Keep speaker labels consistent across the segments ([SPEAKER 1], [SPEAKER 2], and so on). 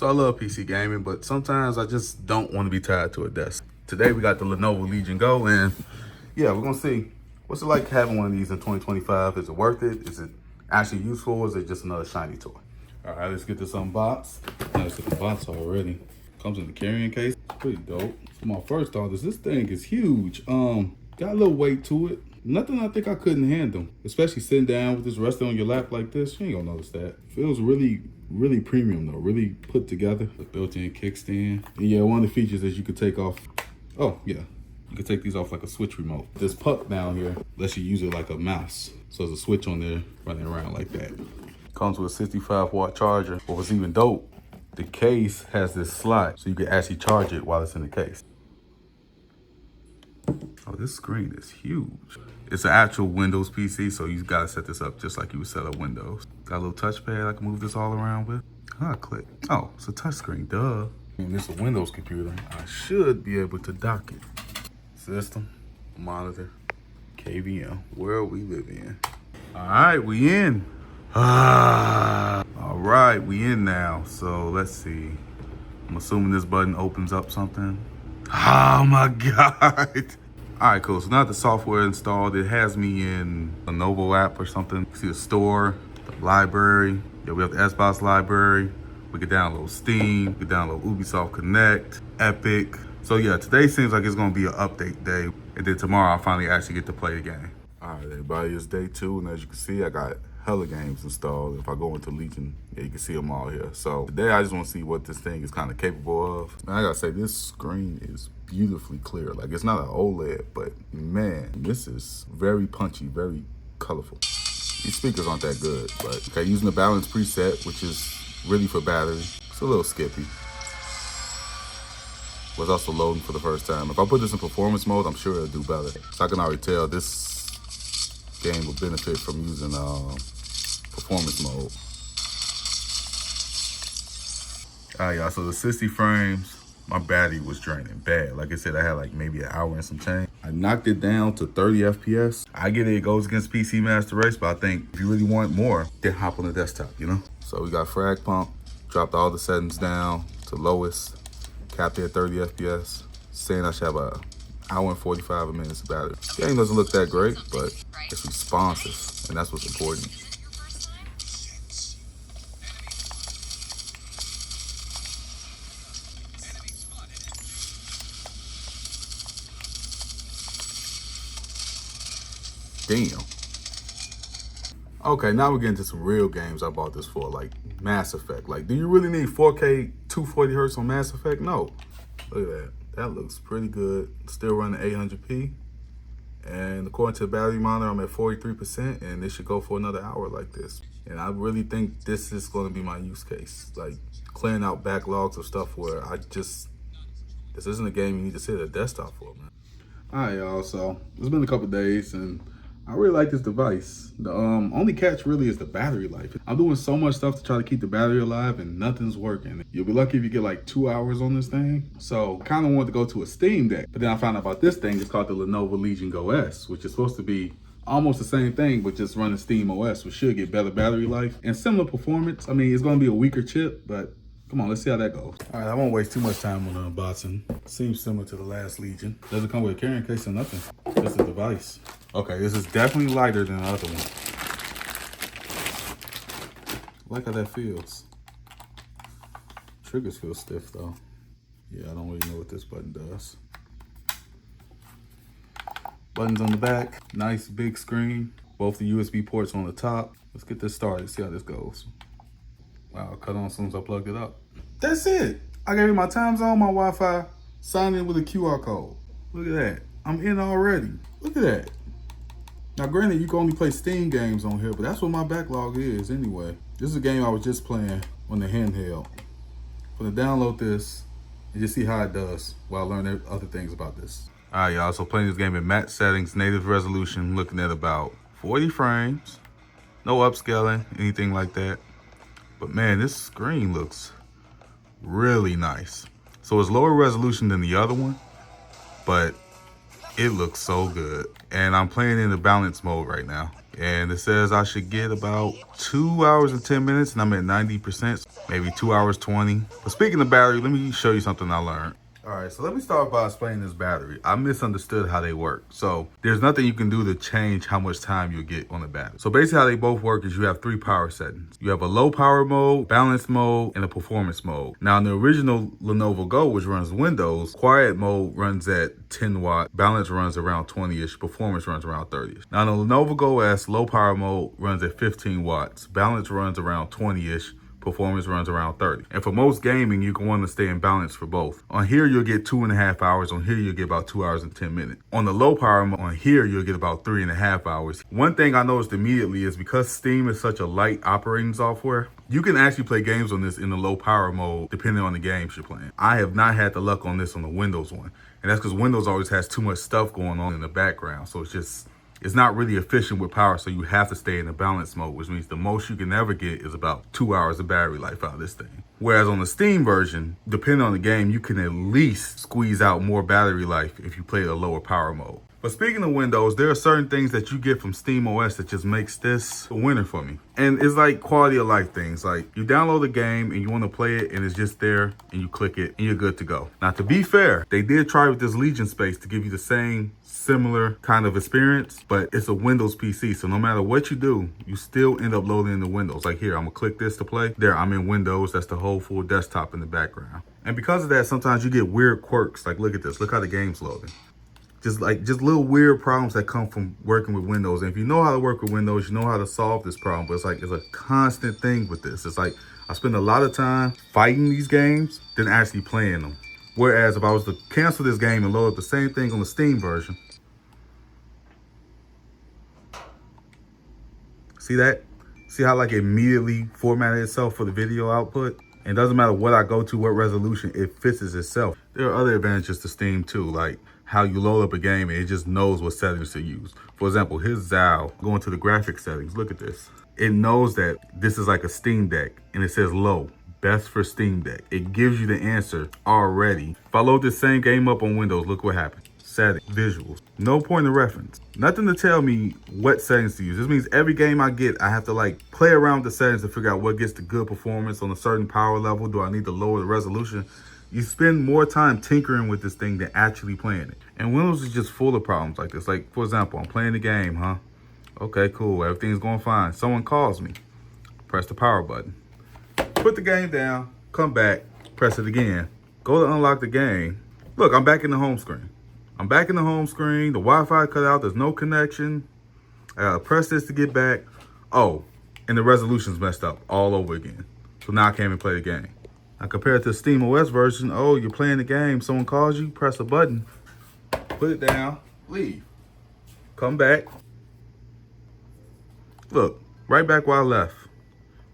[SPEAKER 1] So I love PC gaming, but sometimes I just don't want to be tied to a desk. Today we got the Lenovo Legion Go, and yeah, we're gonna see what's it like having one of these in 2025. Is it worth it? Is it actually useful, or is it just another shiny toy? All right, let's get this unboxed. Nice looking box already. Comes in the carrying case. Pretty dope. So my first thought is this thing is huge. Got a little weight to it. Nothing I think I couldn't handle, especially sitting down with this resting on your lap like this. You ain't gonna notice that. Feels really premium though, really put together. The built-in kickstand. And yeah, one of the features is you could take off, oh yeah, you could take these off like a switch remote. This puck down here lets you use it like a mouse. So there's a switch on there running around like that. Comes with a 65-watt charger. But what's even dope, the case has this slot so you can actually charge it while it's in the case. Oh, this screen is huge. It's an actual Windows PC, so you gotta set this up just like you would set up Windows. Got a little touchpad I can move this all around with. How do I click? Oh, it's a touchscreen, duh. And this is a Windows computer. I should be able to dock it. System, monitor, KVM, world we live in. All right, we in. All right, we in now. So let's see. I'm assuming this button opens up something. Oh my God. All right, cool. So now the software installed, it has me in a Lenovo app or something. You see the store, the library. Yeah, we have the Xbox library. We can download Steam. We can download Ubisoft Connect, Epic. So yeah, today seems like it's gonna be an update day. And then tomorrow I'll finally actually get to play the game. All right, everybody, it's day 2. And as you can see, I got hella games installed. If I go into Legion, yeah, you can see them all here. So today I just want to see what this thing is kind of capable of. And I gotta say, this screen is beautifully clear. Like, it's not an OLED, but man, this is very punchy, very colorful. These speakers aren't that good, but okay, using the balance preset, which is really for battery. It's a little skippy. Was also loading for the first time. If I put this in performance mode, I'm sure it'll do better. So I can already tell this game will benefit from using performance mode. All right, y'all, so the 60 frames, my battery was draining bad. Like I said, I had like maybe an hour and some change. I knocked it down to 30 FPS. I get it goes against PC Master Race, but I think if you really want more, then hop on the desktop, you know? So we got frag pump, dropped all the settings down to lowest, capped at 30 FPS, saying I should have an hour and 45 minutes of battery. The game doesn't look that great, but it's responsive, and that's what's important. Damn. Okay, now we're getting to some real games I bought this for, like Mass Effect. Like, do you really need 4K 240 hertz on Mass Effect? No. Look at that. That looks pretty good. Still running 800p. And according to the battery monitor, I'm at 43%, and it should go for another hour like this. And I really think this is going to be my use case. Like, clearing out backlogs of stuff where this isn't a game you need to sit at a desktop for, man. All right, y'all, so it's been a couple days, and I really like this device. The only catch really is the battery life. I'm doing so much stuff to try to keep the battery alive and nothing's working. You'll be lucky if you get like 2 hours on this thing. So I kind of wanted to go to a Steam Deck, but then I found out about this thing. It's called the Lenovo Legion Go S, which is supposed to be almost the same thing, but just running SteamOS, which should get better battery life and similar performance. I mean, it's gonna be a weaker chip, but come on, let's see how that goes. All right, I won't waste too much time on the unboxing. Seems similar to the last Legion. Doesn't come with a carrying case or nothing. Just a device. Okay, this is definitely lighter than the other one. I like how that feels. Triggers feel stiff though. Yeah, I don't really know what this button does. Buttons on the back, nice big screen. Both the USB ports on the top. Let's get this started, see how this goes. Wow, cut on as soon as I plugged it up. That's it. I gave you my time zone, my Wi-Fi, signed in with a QR code. Look at that. I'm in already. Look at that. Now, granted, you can only play Steam games on here, but that's what my backlog is anyway. This is a game I was just playing on the handheld. I'm gonna download this and just see how it does while I learn other things about this. All right, y'all, so playing this game in matte settings, native resolution, looking at about 40 frames. No upscaling, anything like that. But man, this screen looks really nice. So it's lower resolution than the other one, but it looks so good. and I'm playing in the balance mode right now. And it says I should get about 2 hours and 10 minutes, and I'm at 90%, maybe 2 hours 20. But speaking of battery, let me show you something I learned. All right, so let me start by explaining this battery. I misunderstood how they work. So there's nothing you can do to change how much time you'll get on the battery. So basically how they both work is you have 3 power settings. You have a low power mode, balance mode, and a performance mode. Now in the original Lenovo Go, which runs Windows, quiet mode runs at 10 watt, balance runs around 20-ish, performance runs around 30-ish. Now in the Lenovo Go S, low power mode runs at 15 watts, balance runs around 20-ish, performance runs around 30. And for most gaming, you can want to stay in balance for both. On here, you'll get 2.5 hours. On here, you'll get about 2 hours and 10 minutes. On the low power mode, on here, you'll get about 3.5 hours. One thing I noticed immediately is because Steam is such a light operating software, you can actually play games on this in the low power mode, depending on the games you're playing. I have not had the luck on this on the Windows one. And that's because Windows always has too much stuff going on in the background. So it's not really efficient with power, so you have to stay in the balance mode, which means the most you can ever get is about 2 hours of battery life out of this thing. Whereas on the Steam version, depending on the game, you can at least squeeze out more battery life if you play a lower power mode. But speaking of Windows, there are certain things that you get from SteamOS that just makes this a winner for me. And it's like quality of life things. Like you download a game and you want to play it and it's just there and you click it and you're good to go. Now to be fair, they did try with this Legion space to give you the same similar kind of experience, but it's a Windows PC. So no matter what you do, you still end up loading into Windows. Like here, I'm gonna click this to play. There, I'm in Windows. That's the whole full desktop in the background. And because of that, sometimes you get weird quirks. Like look at this, look how the game's loading. Just little weird problems that come from working with Windows. And if you know how to work with Windows, you know how to solve this problem. But it's a constant thing with this. It's like I spend a lot of time fighting these games than actually playing them. Whereas if I was to cancel this game and load up the same thing on the Steam version, see that? See how like it immediately formatted itself for the video output? And it doesn't matter what I go to, what resolution, it fixes itself. There are other advantages to Steam too, like how you load up a game and it just knows what settings to use. For example, here's ZAL. Going to the graphics settings, look at this. It knows that this is like a Steam Deck and it says low, best for Steam Deck. It gives you the answer already. If I load this same game up on Windows, look what happened. Settings, visuals, no point of reference. Nothing to tell me what settings to use. This means every game I get, I have to like play around with the settings to figure out what gets the good performance on a certain power level. Do I need to lower the resolution? You spend more time tinkering with this thing than actually playing it. And Windows is just full of problems like this. Like, for example, I'm playing the game, huh? Okay, cool, everything's going fine. Someone calls me, press the power button. Put the game down, come back, press it again. Go to unlock the game. Look, I'm back in the home screen. I'm back in the home screen, the Wi-Fi cut out, there's no connection. I gotta press this to get back. Oh, and the resolution's messed up all over again. So now I can't even play the game. Now compared to the SteamOS version, oh, you're playing the game, someone calls you, press a button, put it down, leave. Come back. Look, right back where I left.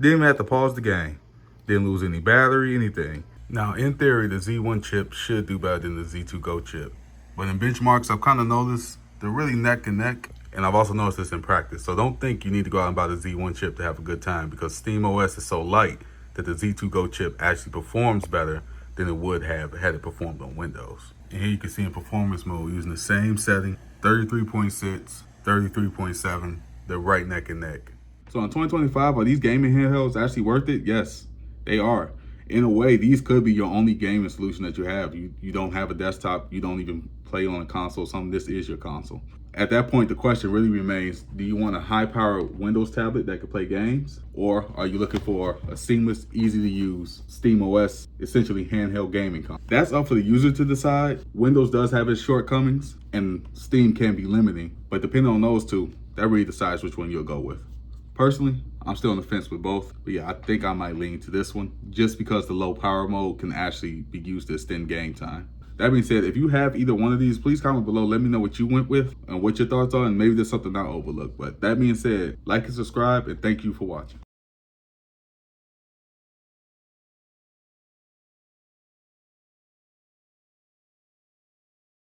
[SPEAKER 1] Didn't even have to pause the game. Didn't lose any battery, anything. Now, in theory, the Z1 chip should do better than the Z2 Go chip. But in benchmarks, I've kind of noticed they're really neck and neck. And I've also noticed this in practice. So don't think you need to go out and buy the Z1 chip to have a good time, because SteamOS is so light that the Z2 Go chip actually performs better than it would have had it performed on Windows. And here you can see in performance mode, using the same setting, 33.6, 33.7, they're right neck and neck. So in 2025, are these gaming handhelds actually worth it? Yes, they are. In a way, these could be your only gaming solution that you have. You don't have a desktop, you don't even play on a console or something. This is your console. At that point, the question really remains, do you want a high-powered Windows tablet that can play games? Or are you looking for a seamless, easy-to-use SteamOS, essentially handheld gaming console? That's up for the user to decide. Windows does have its shortcomings, and Steam can be limiting. But depending on those two, that really decides which one you'll go with. Personally, I'm still on the fence with both. But yeah, I think I might lean to this one, just because the low power mode can actually be used to extend game time. That being said, if you have either one of these, please comment below. Let me know what you went with and what your thoughts are, and maybe there's something I overlooked. But that being said, like and subscribe, and thank you for watching.